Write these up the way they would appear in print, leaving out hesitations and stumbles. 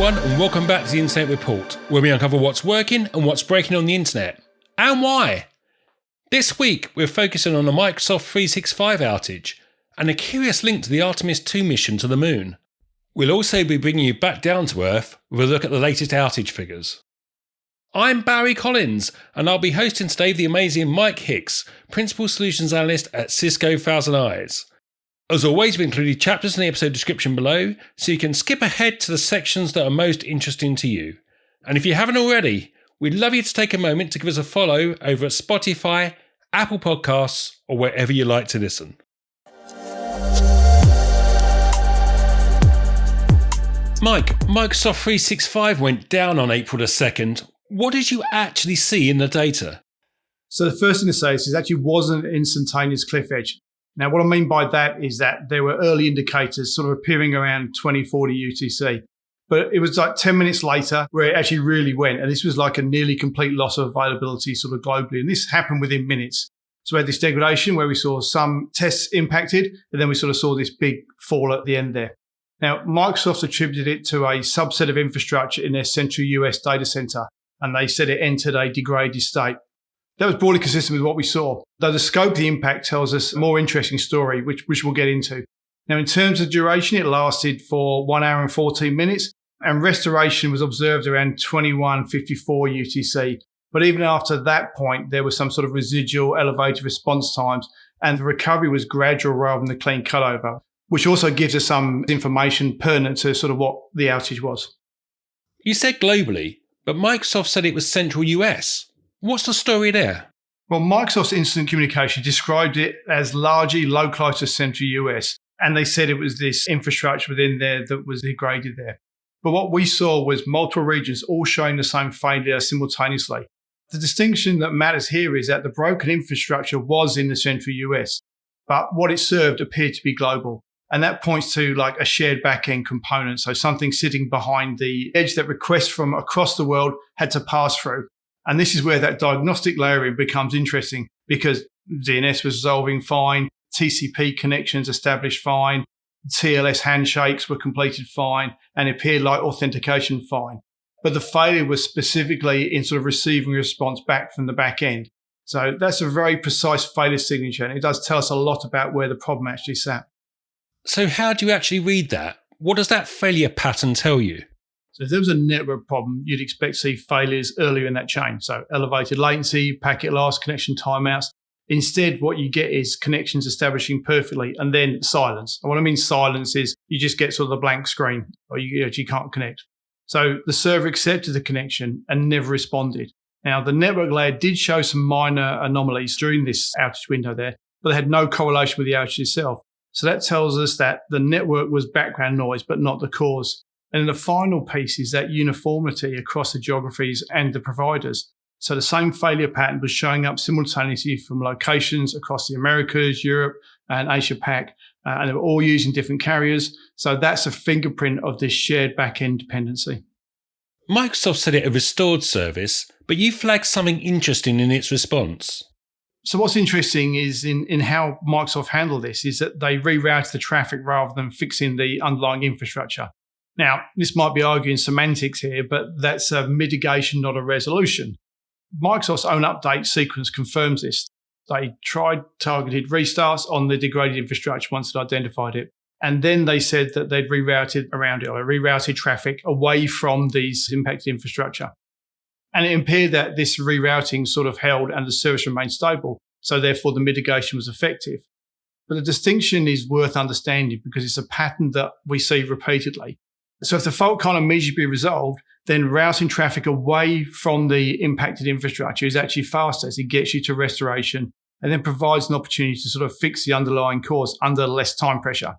everyone, and welcome back to the Internet Report, where we uncover what's working and what's breaking on the internet, and why. This week, we're focusing on a Microsoft 365 outage, and a curious link to the Artemis II mission to the moon. We'll also be bringing you back down to earth with a look at the latest outage figures. I'm Barry Collins, and I'll be hosting today the amazing Mike Hicks, Principal Solutions Analyst at Cisco ThousandEyes. As always, we've included chapters in the episode description below, so you can skip ahead to the sections that are most interesting to you. And if you haven't already, we'd love you to take a moment to give us a follow over at Spotify, Apple Podcasts, or wherever you like to listen. Mike, Microsoft 365 went down on April the 2nd. What did you actually see in the data? So the first thing to say is it actually wasn't an instantaneous cliff edge. Now, what I mean by that is that there were early indicators sort of appearing around 2040 UTC. But it was like 10 minutes later where it actually really went. And this was like a nearly complete loss of availability sort of globally. And this happened within minutes. So we had this degradation where we saw some tests impacted, and then we sort of saw this big fall at the end there. Now, Microsoft attributed it to a subset of infrastructure in their central US data center, and they said it entered a degraded state. That was broadly consistent with what we saw, though the scope of the impact tells us a more interesting story, which we'll get into. Now, in terms of duration, it lasted for 1 hour and 14 minutes, and restoration was observed around 21:54 UTC. But even after that point, there was some sort of residual elevated response times, and the recovery was gradual rather than the clean cutover, which also gives us some information pertinent to sort of what the outage was. You said globally, but Microsoft said it was central US. What's the story there? Well, Microsoft's Incident Communication described it as largely localized to central US, and they said it was this infrastructure within there that was degraded there. But what we saw was multiple regions all showing the same failure simultaneously. The distinction that matters here is that the broken infrastructure was in the central US, but what it served appeared to be global. And that points to like a shared back-end component, so something sitting behind the edge that requests from across the world had to pass through. And this is where that diagnostic layering becomes interesting, because DNS was resolving fine, TCP connections established fine, TLS handshakes were completed fine, and it appeared like authentication fine. But the failure was specifically in sort of receiving a response back from the back end. So that's a very precise failure signature, and it does tell us a lot about where the problem actually sat. So how do you actually read that? What does that failure pattern tell you? So if there was a network problem, you'd expect to see failures earlier in that chain. So elevated latency, packet loss, connection timeouts. Instead, what you get is connections establishing perfectly and then silence. And what I mean silence is you just get sort of the blank screen, or you actually can't connect. So the server accepted the connection and never responded. Now, the network layer did show some minor anomalies during this outage window there, but they had no correlation with the outage itself. So that tells us that the network was background noise, but not the cause. And then the final piece is that uniformity across the geographies and the providers. So the same failure pattern was showing up simultaneously from locations across the Americas, Europe, and Asia Pac, and they were all using different carriers. So that's a fingerprint of this shared back-end dependency. Microsoft said it had restored service, but you flagged something interesting in its response. So what's interesting is in how Microsoft handled this is that they rerouted the traffic rather than fixing the underlying infrastructure. Now, this might be arguing semantics here, but that's a mitigation, not a resolution. Microsoft's own update sequence confirms this. They tried targeted restarts on the degraded infrastructure once it identified it. And then they said that they'd rerouted around it, or rerouted traffic away from these impacted infrastructure. And it appeared that this rerouting sort of held and the service remained stable. So therefore, the mitigation was effective. But the distinction is worth understanding because it's a pattern that we see repeatedly. So if the fault can't immediately be resolved, then routing traffic away from the impacted infrastructure is actually faster as it gets you to restoration and then provides an opportunity to sort of fix the underlying cause under less time pressure.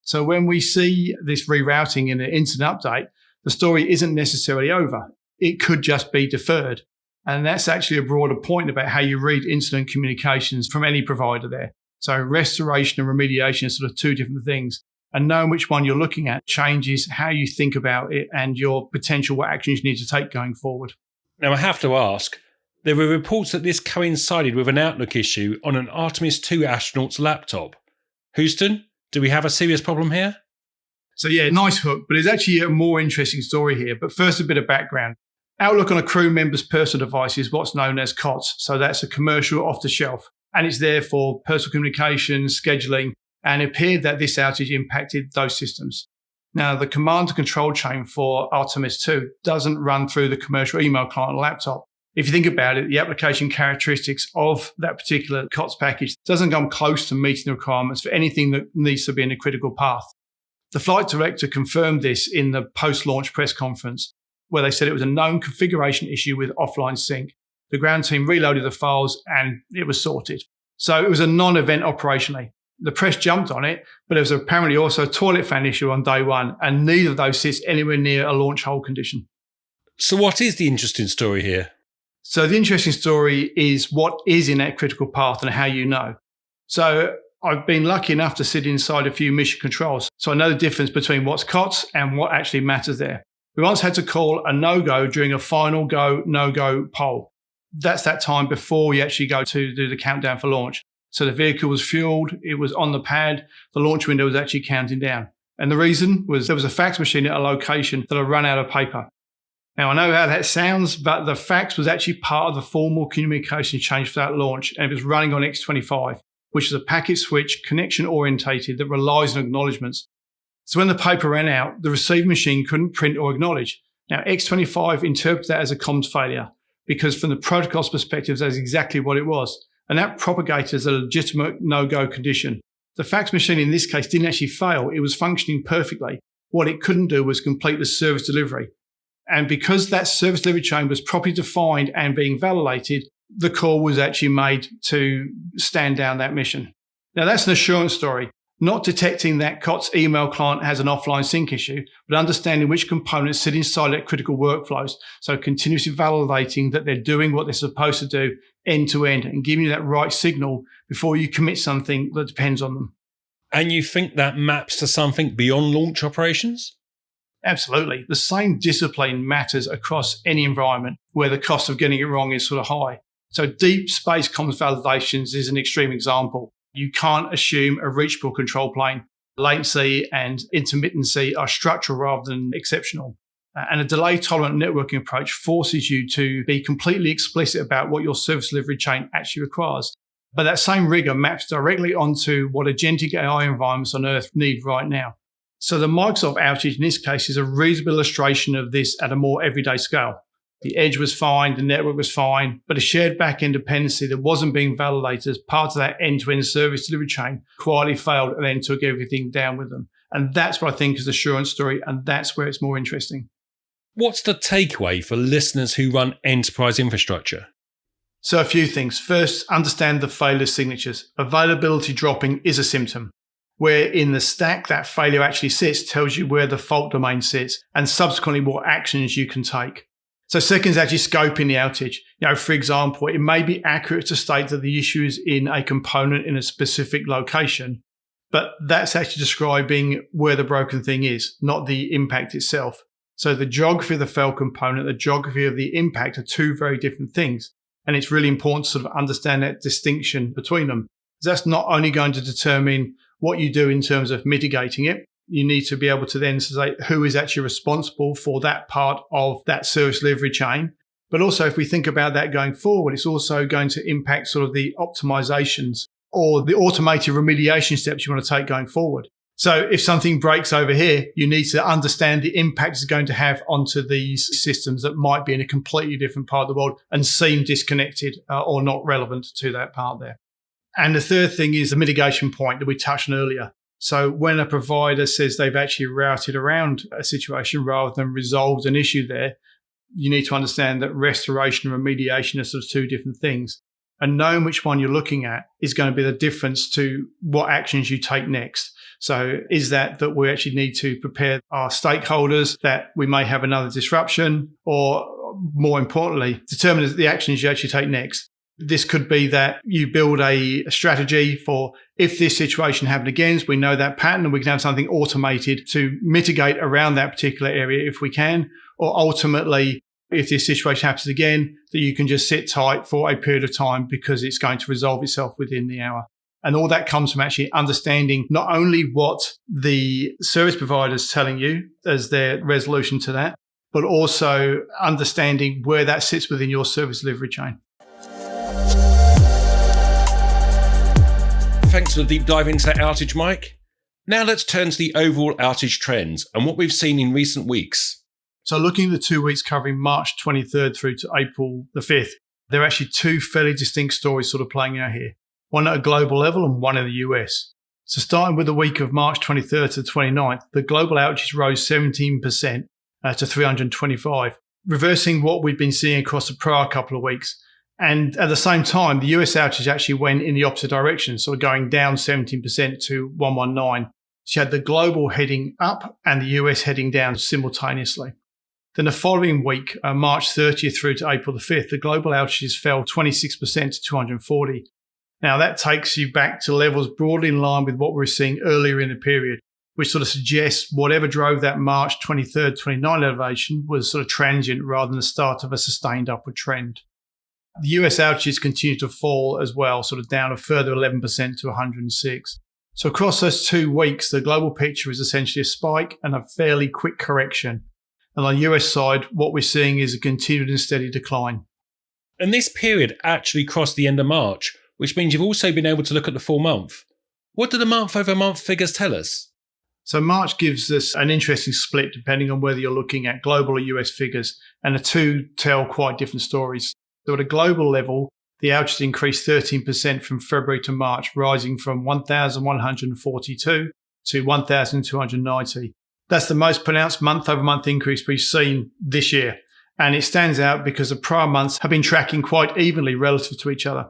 So when we see this rerouting in an incident update, the story isn't necessarily over. It could just be deferred. And that's actually a broader point about how you read incident communications from any provider there. So restoration and remediation are sort of two different things. And knowing which one you're looking at changes how you think about it and your potential what actions you need to take going forward. Now, I have to ask, there were reports that this coincided with an Outlook issue on an Artemis II astronaut's laptop. Houston, do we have a serious problem here? So yeah, nice hook, but there's actually a more interesting story here. But first, a bit of background. Outlook on a crew member's personal device is what's known as COTS. So that's a commercial off the shelf. And it's there for personal communication, scheduling, and it appeared that this outage impacted those systems. Now, the command and control chain for Artemis II doesn't run through the commercial email client on a laptop. If you think about it, the application characteristics of that particular COTS package doesn't come close to meeting the requirements for anything that needs to be in a critical path. The flight director confirmed this in the post-launch press conference, where they said it was a known configuration issue with offline sync. The ground team reloaded the files and it was sorted. So it was a non-event operationally. The press jumped on it, but there was apparently also a toilet fan issue on day one, and neither of those sits anywhere near a launch hold condition. So what is the interesting story here? So the interesting story is what is in that critical path and how you know. So I've been lucky enough to sit inside a few mission controls, so I know the difference between what's COTS and what actually matters there. We once had to call a no-go during a final go, no-go poll. That's that time before you actually go to do the countdown for launch. So the vehicle was fueled, it was on the pad, the launch window was actually counting down. And the reason was there was a fax machine at a location that had run out of paper. Now, I know how that sounds, but the fax was actually part of the formal communication change for that launch, and it was running on X25, which is a packet switch connection orientated that relies on acknowledgements. So when the paper ran out, the receiving machine couldn't print or acknowledge. Now, X25 interpreted that as a comms failure, because from the protocol's perspective, that's exactly what it was. And that propagated as a legitimate no-go condition. The fax machine in this case didn't actually fail. It was functioning perfectly. What it couldn't do was complete the service delivery. And because that service delivery chain was properly defined and being validated, the call was actually made to stand down that mission. Now, that's an assurance story, not detecting that COTS email client has an offline sync issue, but understanding which components sit inside that critical workflows. So continuously validating that they're doing what they're supposed to do end to end and giving you that right signal before you commit something that depends on them. And you think that maps to something beyond launch operations? Absolutely. The same discipline matters across any environment where the cost of getting it wrong is sort of high. So deep space comms validations is an extreme example. You can't assume a reachable control plane. Latency and intermittency are structural rather than exceptional. And a delay-tolerant networking approach forces you to be completely explicit about what your service delivery chain actually requires. But that same rigor maps directly onto what agentic AI environments on Earth need right now. So the Microsoft outage in this case is a reasonable illustration of this at a more everyday scale. The edge was fine, the network was fine, but a shared back-end dependency that wasn't being validated as part of that end-to-end service delivery chain quietly failed and then took everything down with them. And that's what I think is the assurance story, and that's where it's more interesting. What's the takeaway for listeners who run enterprise infrastructure? So a few things. First, understand the failure signatures. Availability dropping is a symptom. Where in the stack that failure actually sits tells you where the fault domain sits and subsequently what actions you can take. So second is actually scoping the outage. For example, it may be accurate to state that the issue is in a component in a specific location, but that's actually describing where the broken thing is, not the impact itself. So the geography of the failed component, the geography of the impact are two very different things. And it's really important to sort of understand that distinction between them. That's not only going to determine what you do in terms of mitigating it. You need to be able to then say who is actually responsible for that part of that service delivery chain. But also, if we think about that going forward, it's also going to impact sort of the optimizations or the automated remediation steps you want to take going forward. So if something breaks over here, you need to understand the impact it's going to have onto these systems that might be in a completely different part of the world and seem disconnected or not relevant to that part there. And the third thing is the mitigation point that we touched on earlier. So when a provider says they've actually routed around a situation rather than resolved an issue there, you need to understand that restoration and remediation are sort of two different things. And knowing which one you're looking at is going to be the difference to what actions you take next. So is that we actually need to prepare our stakeholders that we may have another disruption, or more importantly, determine the actions you actually take next. This could be that you build a strategy for if this situation happened again, we know that pattern and we can have something automated to mitigate around that particular area if we can. Or ultimately, if this situation happens again, that you can just sit tight for a period of time because it's going to resolve itself within the hour. And all that comes from actually understanding not only what the service provider is telling you as their resolution to that, but also understanding where that sits within your service delivery chain. Thanks for the deep dive into that outage, Mike. Now let's turn to the overall outage trends and what we've seen in recent weeks. So looking at the 2 weeks covering March 23rd through to April the 5th, there are actually two fairly distinct stories sort of playing out here. One at a global level and one in the US. So starting with the week of March 23rd to the 29th, the global outages rose 17% to 325, reversing what we'd been seeing across the prior couple of weeks. And at the same time, the US outage actually went in the opposite direction, sort of going down 17% to 119. So you had the global heading up and the US heading down simultaneously. Then the following week, March 30th through to April the 5th, the global outages fell 26% to 240. Now that takes you back to levels broadly in line with what we were seeing earlier in the period, which sort of suggests whatever drove that March 23rd, 29 elevation was sort of transient rather than the start of a sustained upward trend. The US outages continued to fall as well, sort of down a further 11% to 106. So across those 2 weeks, the global picture is essentially a spike and a fairly quick correction. And on the US side, what we're seeing is a continued and steady decline. And this period actually crossed the end of March, which means you've also been able to look at the full month. What do the month-over-month figures tell us? So March gives us an interesting split depending on whether you're looking at global or US figures, and the two tell quite different stories. So at a global level, the outages increased 13% from February to March, rising from 1,142 to 1,290. That's the most pronounced month-over-month increase we've seen this year. And it stands out because the prior months have been tracking quite evenly relative to each other.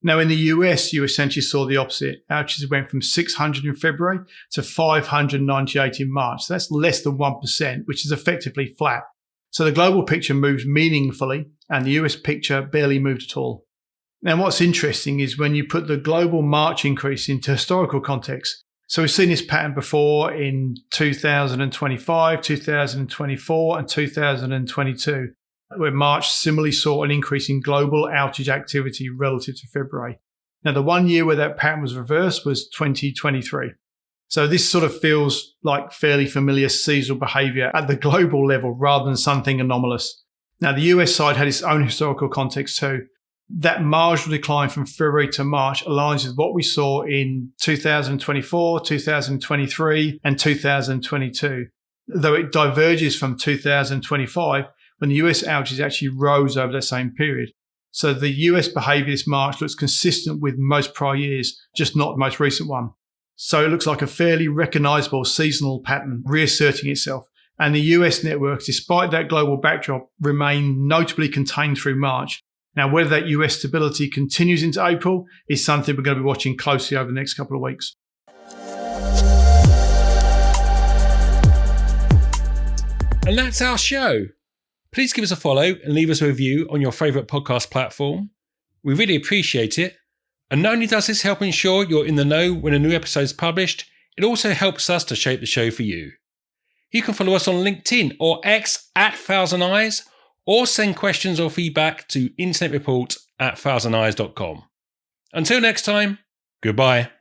Now, in the US, you essentially saw the opposite. Outages went from 600 in February to 598 in March. So that's less than 1%, which is effectively flat. So the global picture moves meaningfully and the US picture barely moved at all. Now, what's interesting is when you put the global March increase into historical context. So we've seen this pattern before in 2025, 2024, and 2022, where March similarly saw an increase in global outage activity relative to February. Now, the 1 year where that pattern was reversed was 2023. So this sort of feels like fairly familiar seasonal behavior at the global level rather than something anomalous. Now, the US side had its own historical context too. That marginal decline from February to March aligns with what we saw in 2024, 2023, and 2022, though it diverges from 2025 when the US outages actually rose over that same period. So the US behavior this March looks consistent with most prior years, just not the most recent one. So it looks like a fairly recognizable seasonal pattern reasserting itself. And the US networks, despite that global backdrop, remain notably contained through March. Now, whether that US stability continues into April is something we're going to be watching closely over the next couple of weeks. And that's our show. Please give us a follow and leave us a review on your favourite podcast platform. We really appreciate it. And not only does this help ensure you're in the know when a new episode is published, it also helps us to shape the show for you. You can follow us on LinkedIn or X at ThousandEyes, or send questions or feedback to internetreport@thousandeyes.com. Until next time, goodbye.